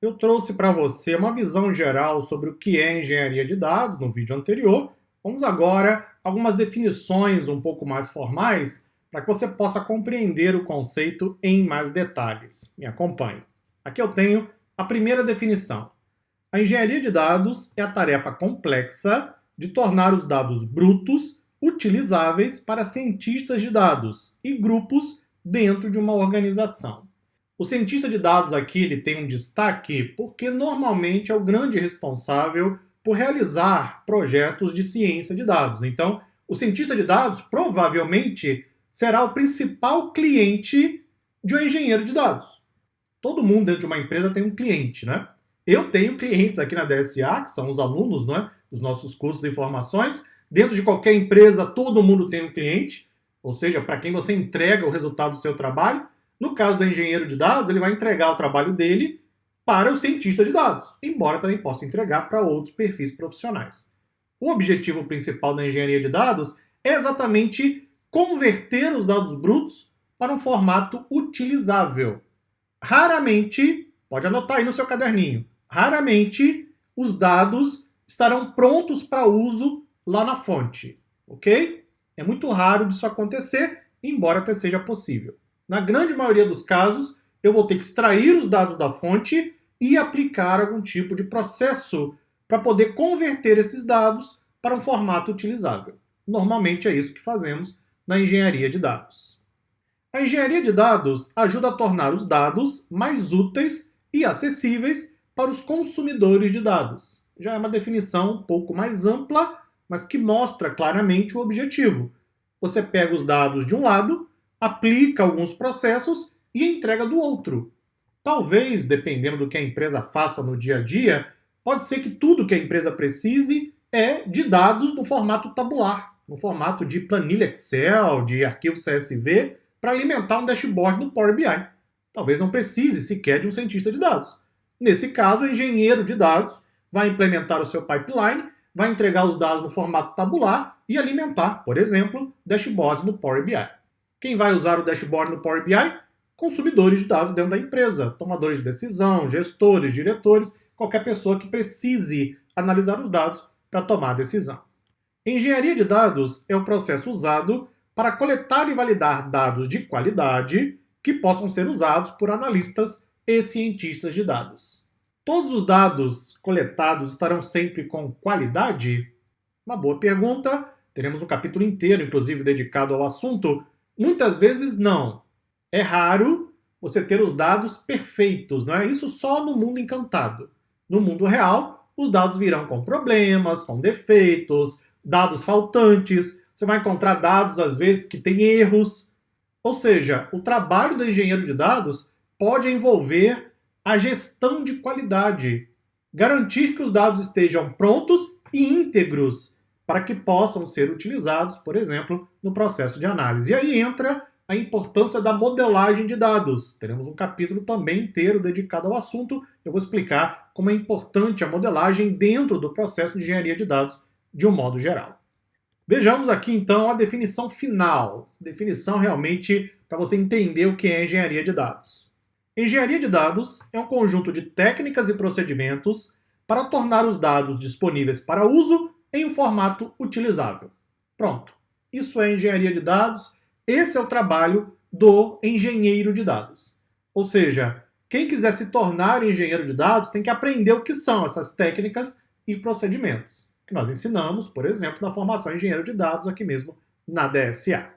Eu trouxe para você uma visão geral sobre o que é engenharia de dados no vídeo anterior. Vamos agora a algumas definições um pouco mais formais para que você possa compreender o conceito em mais detalhes. Me acompanhe. Aqui eu tenho a primeira definição. A engenharia de dados é a tarefa complexa de tornar os dados brutos utilizáveis para cientistas de dados e grupos dentro de uma organização. O cientista de dados aqui ele tem um destaque porque normalmente é o grande responsável por realizar projetos de ciência de dados. Então, o cientista de dados provavelmente será o principal cliente de um engenheiro de dados. Todo mundo dentro de uma empresa tem um cliente, né? Eu tenho clientes aqui na DSA, que são os alunos, né, dos nossos cursos e formações. Dentro de qualquer empresa, todo mundo tem um cliente, ou seja, para quem você entrega o resultado do seu trabalho. No caso do engenheiro de dados, ele vai entregar o trabalho dele para o cientista de dados, embora também possa entregar para outros perfis profissionais. O objetivo principal da engenharia de dados é exatamente converter os dados brutos para um formato utilizável. Raramente, pode anotar aí no seu caderninho, raramente os dados estarão prontos para uso lá na fonte, ok? É muito raro disso acontecer, embora até seja possível. Na grande maioria dos casos, eu vou ter que extrair os dados da fonte e aplicar algum tipo de processo para poder converter esses dados para um formato utilizável. Normalmente é isso que fazemos na engenharia de dados. A engenharia de dados ajuda a tornar os dados mais úteis e acessíveis para os consumidores de dados. Já é uma definição um pouco mais ampla, mas que mostra claramente o objetivo. Você pega os dados de um lado, aplica alguns processos e entrega do outro. Talvez, dependendo do que a empresa faça no dia a dia, pode ser que tudo que a empresa precise é de dados no formato tabular, no formato de planilha Excel, de arquivo CSV, para alimentar um dashboard no Power BI. Talvez não precise sequer de um cientista de dados. Nesse caso, o engenheiro de dados vai implementar o seu pipeline, vai entregar os dados no formato tabular e alimentar, por exemplo, dashboards no Power BI. Quem vai usar o dashboard no Power BI? Consumidores de dados dentro da empresa, tomadores de decisão, gestores, diretores, qualquer pessoa que precise analisar os dados para tomar a decisão. Engenharia de dados é o processo usado para coletar e validar dados de qualidade que possam ser usados por analistas e cientistas de dados. Todos os dados coletados estarão sempre com qualidade? Uma boa pergunta. Teremos um capítulo inteiro, inclusive, dedicado ao assunto. Muitas vezes não. É raro você ter os dados perfeitos, não é? Isso só no mundo encantado. No mundo real, os dados virão com problemas, com defeitos, dados faltantes. Você vai encontrar dados, às vezes, que têm erros. Ou seja, o trabalho do engenheiro de dados pode envolver a gestão de qualidade. Garantir que os dados estejam prontos e íntegros para que possam ser utilizados, por exemplo, no processo de análise. E aí entra a importância da modelagem de dados. Teremos um capítulo também inteiro dedicado ao assunto. Eu vou explicar como é importante a modelagem dentro do processo de engenharia de dados de um modo geral. Vejamos aqui, então, a definição final. Definição realmente para você entender o que é engenharia de dados. Engenharia de dados é um conjunto de técnicas e procedimentos para tornar os dados disponíveis para uso em um formato utilizável. Pronto. Isso é engenharia de dados. Esse é o trabalho do engenheiro de dados. Ou seja, quem quiser se tornar engenheiro de dados tem que aprender o que são essas técnicas e procedimentos, que nós ensinamos, por exemplo, na formação engenheiro de dados aqui mesmo na DSA.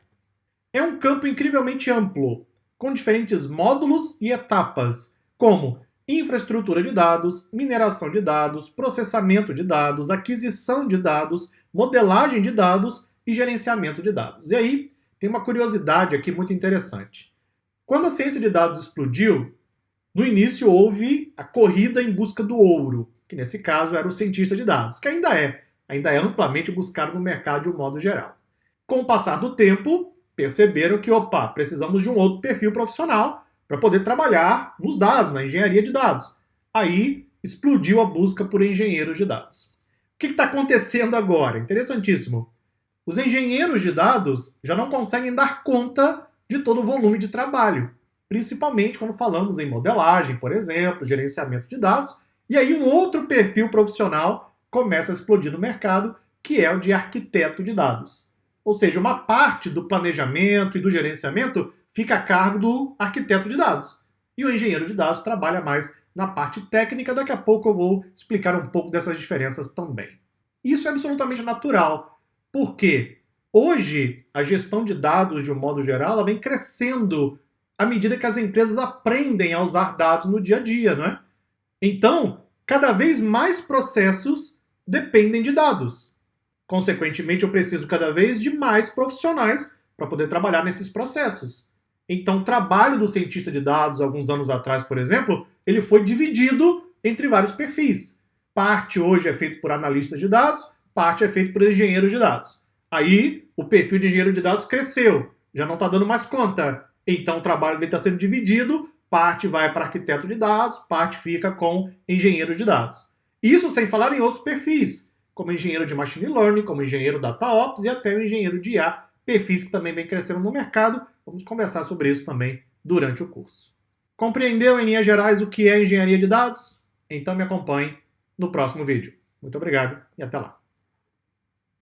É um campo incrivelmente amplo, com diferentes módulos e etapas, como infraestrutura de dados, mineração de dados, processamento de dados, aquisição de dados, modelagem de dados e gerenciamento de dados. E aí, tem uma curiosidade aqui muito interessante. Quando a ciência de dados explodiu, no início houve a corrida em busca do ouro, que nesse caso era o cientista de dados, que ainda é amplamente buscado no mercado de um modo geral. Com o passar do tempo, perceberam que, precisamos de um outro perfil profissional para poder trabalhar nos dados, na engenharia de dados. Aí explodiu a busca por engenheiros de dados. O que está acontecendo agora? Interessantíssimo. Os engenheiros de dados já não conseguem dar conta de todo o volume de trabalho. principalmente quando falamos em modelagem, por exemplo, gerenciamento de dados, e aí um outro perfil profissional começa a explodir no mercado, que é o de arquiteto de dados. Ou seja, uma parte do planejamento e do gerenciamento fica a cargo do arquiteto de dados. E o engenheiro de dados trabalha mais na parte técnica. Daqui a pouco eu vou explicar um pouco dessas diferenças também. Isso é absolutamente natural, porque hoje a gestão de dados, de um modo geral, ela vem crescendo à medida que as empresas aprendem a usar dados no dia a dia, não é? Então, cada vez mais processos dependem de dados. Consequentemente, eu preciso cada vez de mais profissionais para poder trabalhar nesses processos. Então, o trabalho do cientista de dados, alguns anos atrás, por exemplo, ele foi dividido entre vários perfis. Parte hoje é feito por analistas de dados, parte é feito por engenheiros de dados. Aí, o perfil de engenheiro de dados cresceu, já não está dando mais conta. Então, o trabalho dele está sendo dividido, parte vai para arquiteto de dados, parte fica com engenheiro de dados. Isso sem falar em outros perfis, como engenheiro de machine learning, como engenheiro DataOps e até o engenheiro de IA, perfis que também vem crescendo no mercado. Vamos conversar sobre isso também durante o curso. Compreendeu em linhas gerais o que é engenharia de dados? Então me acompanhe no próximo vídeo. Muito obrigado e até lá.